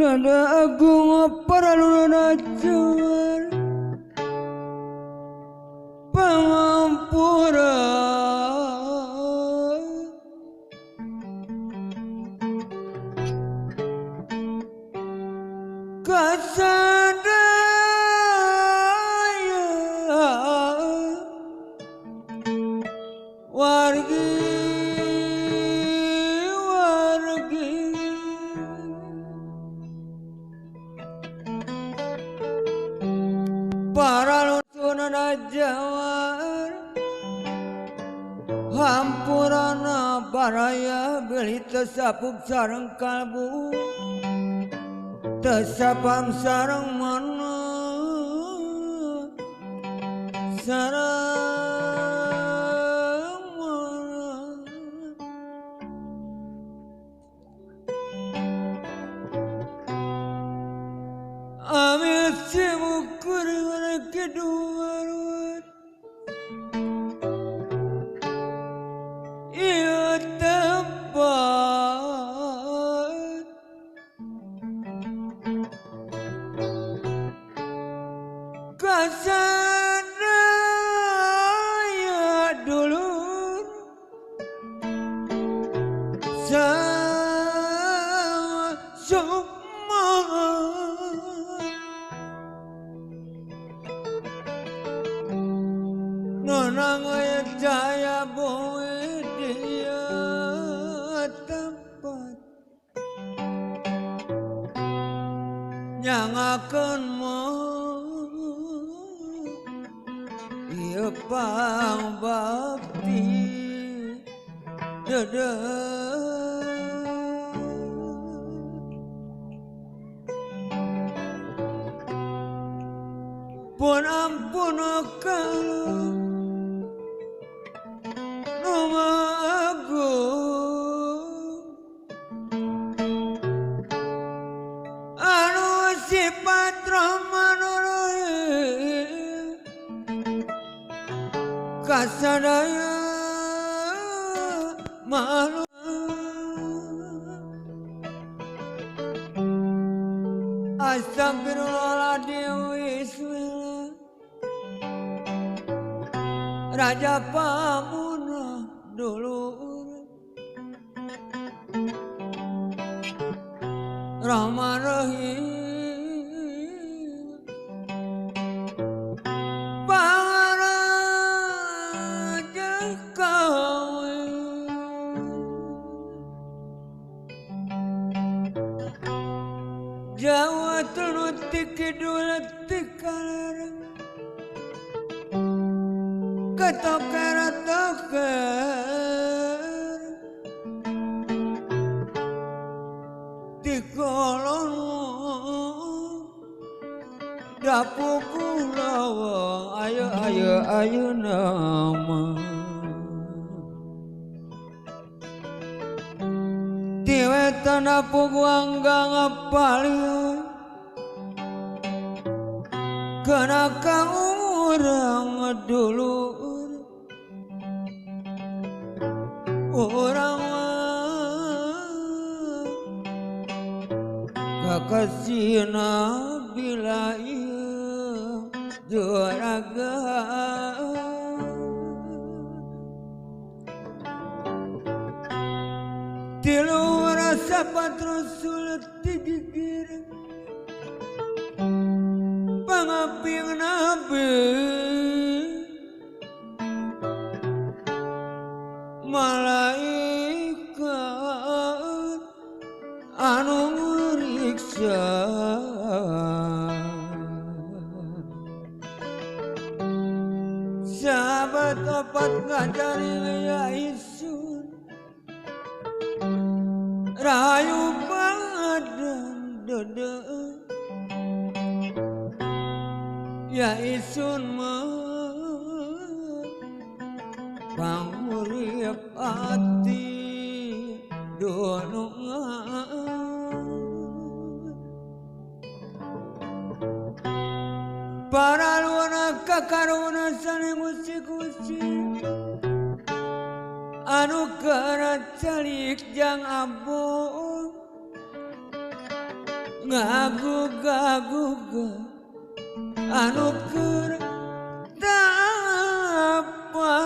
nada agung para lunajar pamampura kasadaya wargi para lusunan jawar hampurana baraya beli tesapuk sareng kalbu tesapang sareng mana sareng mana amil simukur kedua ia tempat kasadaya dulur sama sukma nonang jaya boe dia tempat nyangakeun ieu pangbakti dede pun ampun kalau Noma agung anu sifat rahmanurahim kasadaya makhluk astagfirullahaladzim bismillah Raja Pamuna dulur Rahman Rahim Pangaraja kawin Jawa tunutik kidul tikalarang ketoker di kolon dapu kulawa ayo nama di wetan dapu guanggang apalio kena kang orang dulu orang kakasina bila ieu juraga tilu rasa patrosul tigigir pangaping nabi malaikat anu nguriksa sahabat opat ngajari ya isun rahayu badan dede ya isun mah pangurip ati donongan para luana kakaruna sane musik-musik anu kana calik jang abong ngaguga-guga anu keur apa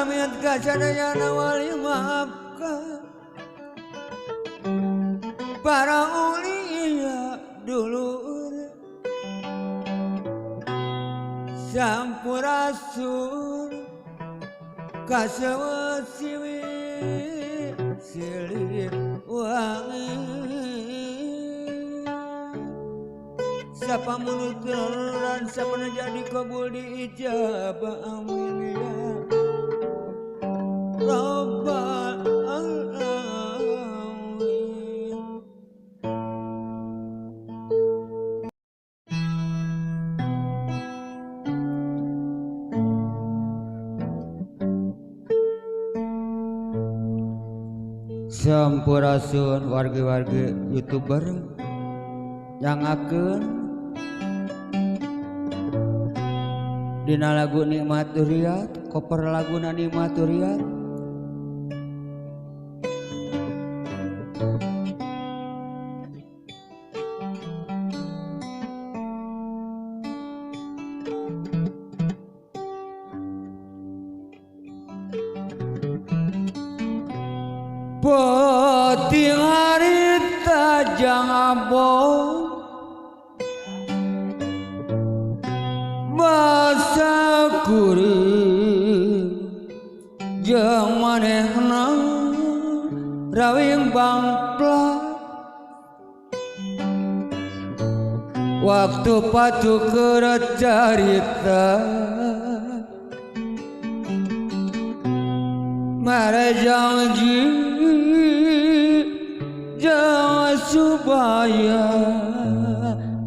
amit kasadayana wali maafkan para ulia dulur sampurasun kasewasiwi silih wangi sapa menuturan sapa jadi kabul diijabah amin ya Rabbal alamin. Sampurasun wargi-wargi YouTuber yang akan dina lagu Nikmat Duriat koper laguna Nikmat Duriat peti harita jangabong basa kuring jeung manehna rawing bangplak waktu patuker carita mare janji jangan supaya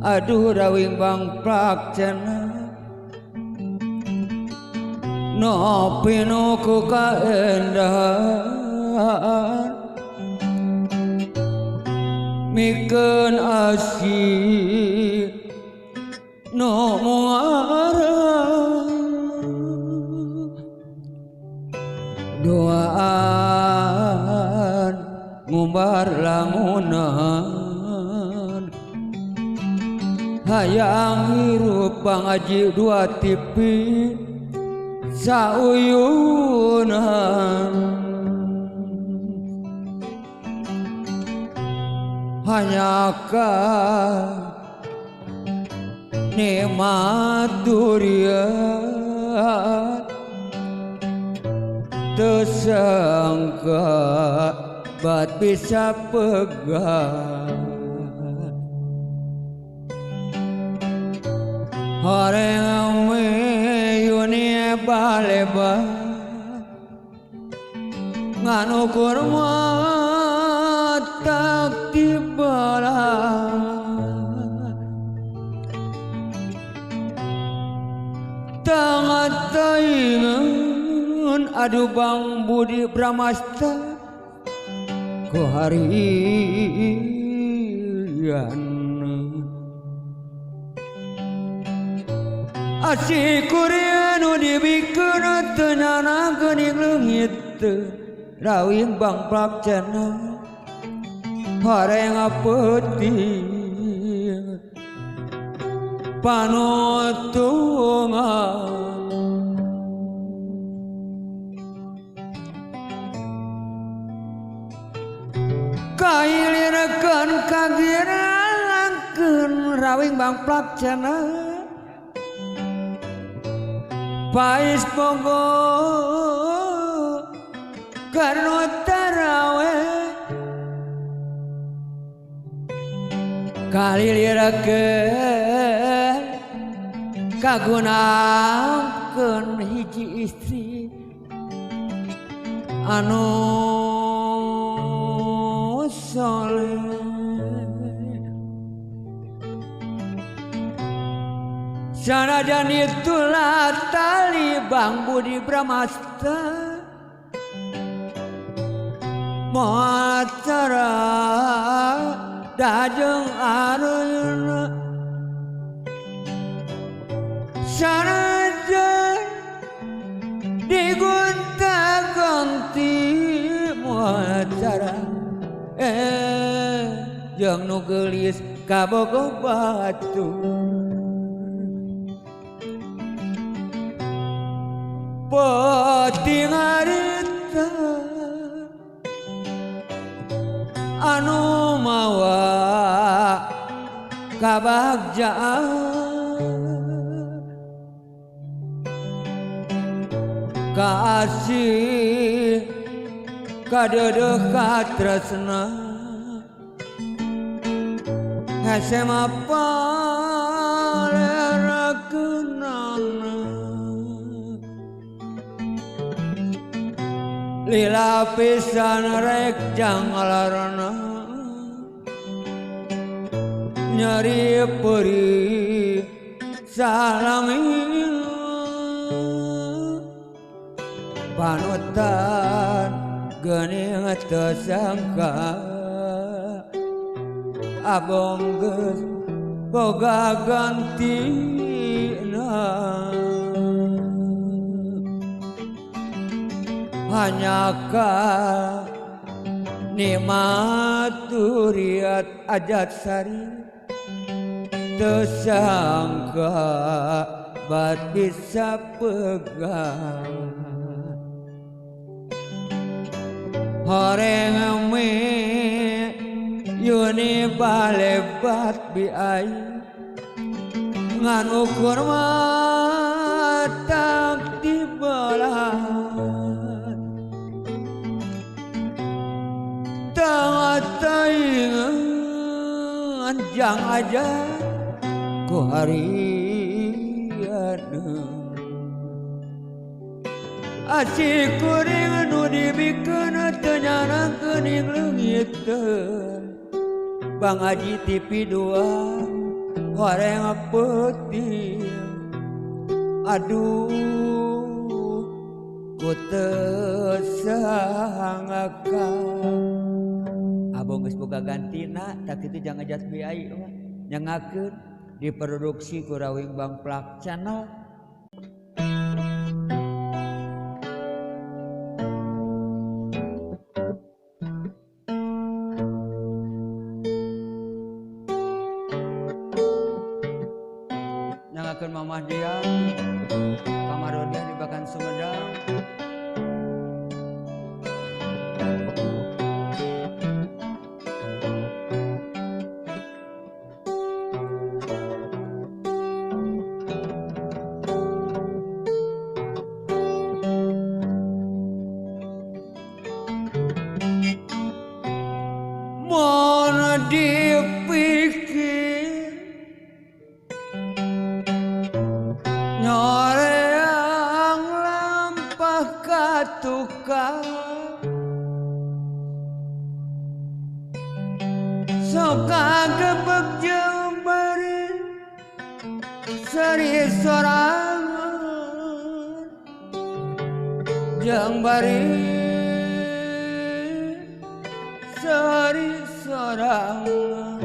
aduh rawing bangplak cenah nopi nu ku kaendahan mikeun asih nu muarang doaan ngumbar lamunan hayang hirup pangaji dua tipi sauyunan hanyakah nikmat duriat tersangka bat bisa pegang horeng meyuni baleba nganu kurma tak dibala tangan taingan aduh Bang Budi Pramasta ku harian asik kurianu dibikeun teunana geuning leungit rawing bangplak cenah hareng peuting panutungan kailirkeun kagirangkeun rawing bangplak cenah Pais Pogo Karno Tarawe kalilirakeun kagunakeun hiji istri anu soleh sanajan itulah tali Bang Budi Pramasta mocara dajeng areuna sanajan digonta-ganti wawancara jeung nu geulis kabogoh batu peuting harita anu mawa kabagjaan kasih kadeudeuk katresna hese mapalerakeunana lila pisan rek janglarna nyari peri salamin panutan geuning teu sangka abong geus boga gantina hanya ka nikmat turiat ajat sari teu sangka bat bisa pegang horeng me yuni balebat biai ngan ukur matak di belah tengah taingan jang aja ku harian asik kuring nu dibikeun teu nyanangkeun leungiteun Bang Haji TV 2 horeng peuting aduh ku teu sangaka abong geus boga gantina tak kitu jangan jas biai nyangakeun diproduksi ku Rawing Bang Plak Channel. Nyangakeun Mamah Dia Kamarodia di Bakan Sumedang. Mana dipikir nyoreang lampah katukang sok kagebeg jeung bari seri sorangan jeung bari seri sorangan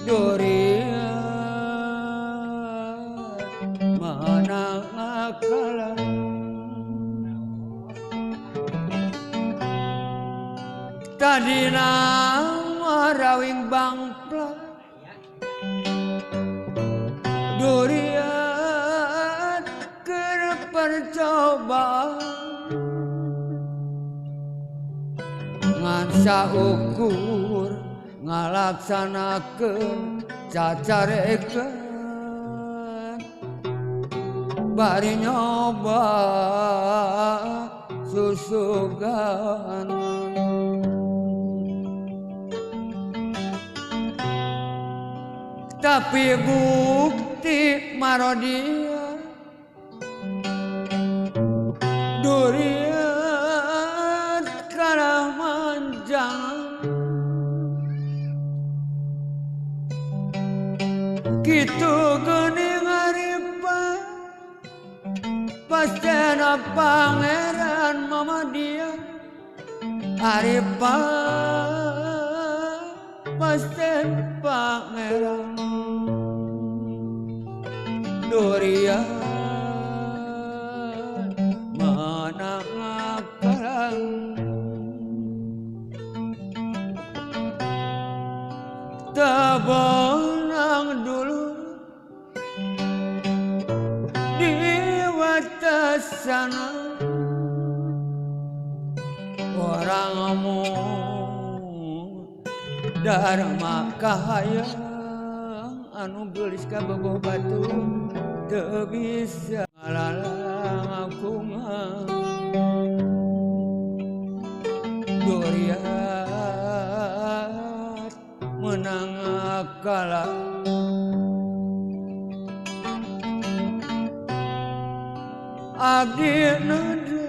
durian mana ngakalan tadina Rawing Bang Plak durian keur percobaan ngan saukur ngalaksanakeun cacarekeun bari nyoba susugan tapi bukti marodia durian kalah manjang kitu geuning haripan pastena pangeran Mamah Dia haripan pasten pangeran durian mana bijaksana orangmu dharma kahayang anu geulis ka bogoh batu teu bisa ngalalang aku mah Doriat menang kalah abdi nada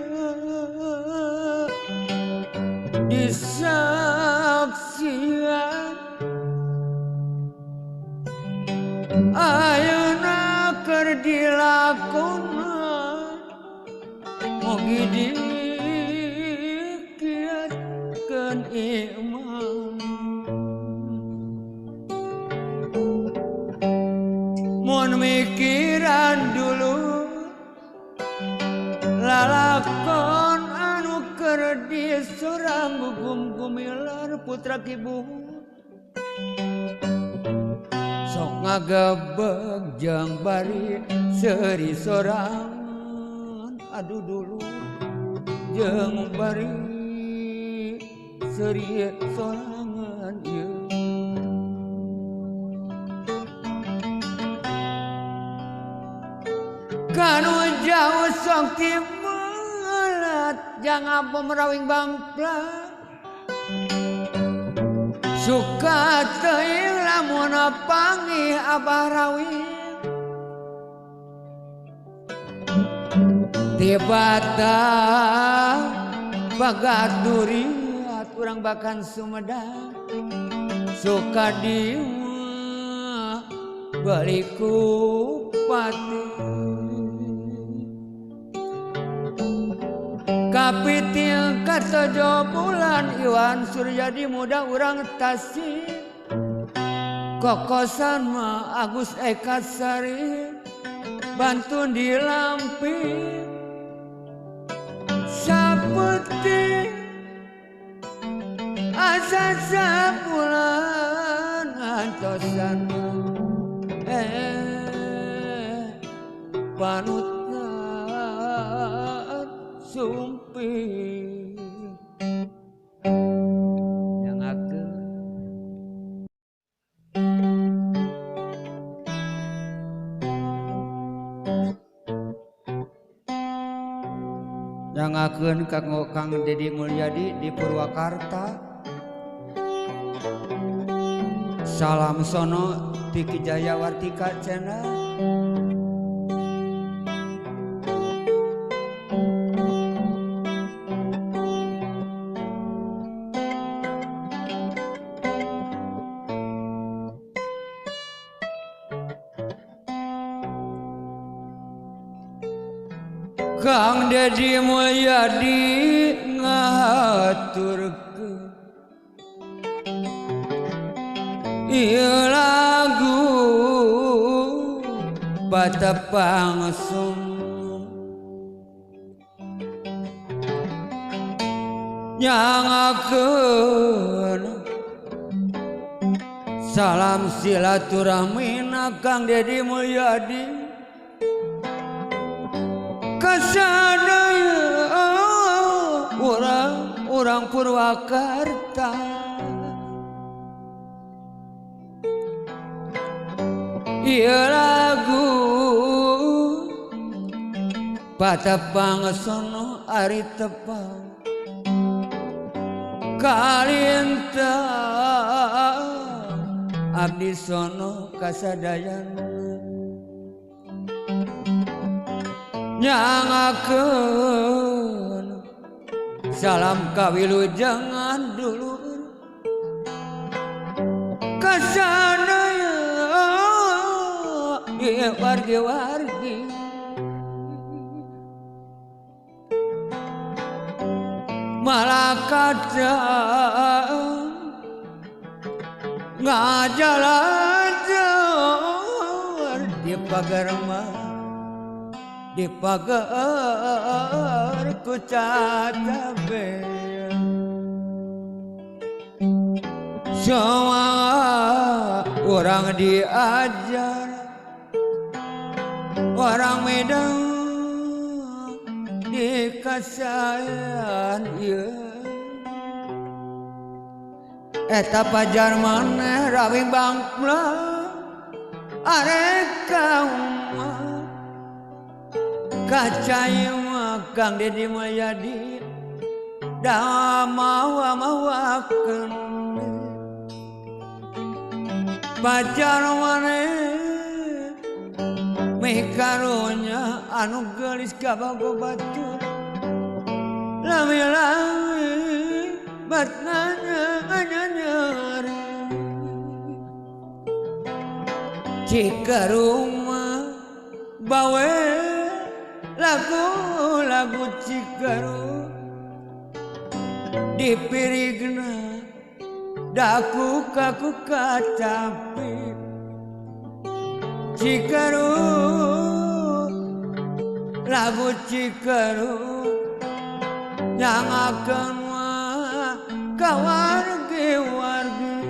disaksian ayeuna keur dilakonan mugi dikiatkeun iman mun mikiran dulu lalakon anu keur disorang gugum gumilar putra kibu sok ngagebeg jeung bari seuri sorangan aduh dulu jeung bari seuri sorangan ieu kanu jauh sok timelat jangan pemerawing bangpla suka teuing lamun panggih abah rawing tibata bagat duriat urang bakan Sumedang suka dieu beli ku pati kapiting katojo bulan Iwan Suryadi muda urang Tasik kokosan mah Agus Eka Sari bantun di Lamping saputi asa sabulan antosan panutan sumpih yang aku yang akeun kanggo Kang Dedi Mulyadi di Purwakarta salam sono ti Jayawartika Channel Kang Dedi Mulyadi ngaturkeun ieu lagu patepang sum nyangakeun salam silaturahmi Kang Dedi Mulyadi kasadaya urang Purwakarta ieu lagu patepang sono ari tepang kalintang abdi sono kasadayana nyangakeun salam kawilujengan dulur kasadaya ieu wargi-wargi malakadang ngajalanjeur di pagar di pagar ku cacabe semua orang diajar orang Medan di kasayan ieu eta pajar maneh rawing bangpla arek kauma kacai mah Kang Dedi Mulyadi da mawa-mawakeun pajar maneh meh karunya anu geulis kabogo batur lami-lami batnanya anyanyari Cikaruma bawe lagu Cikaru dipirigna daku kaku kacapi Cikaru lagu Cikaru nyangakeun mah ka wargi-wargi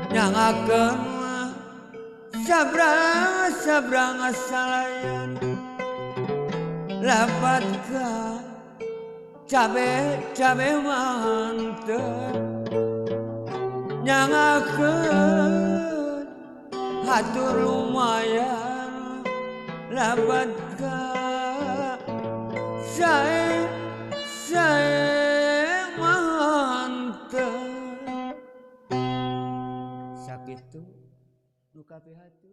nyangakeun mah sabrang salayan lapat ka cabe mantep nyangakeun hatur lumayan lapat ka sae mantep sakitu nu kabeh hatu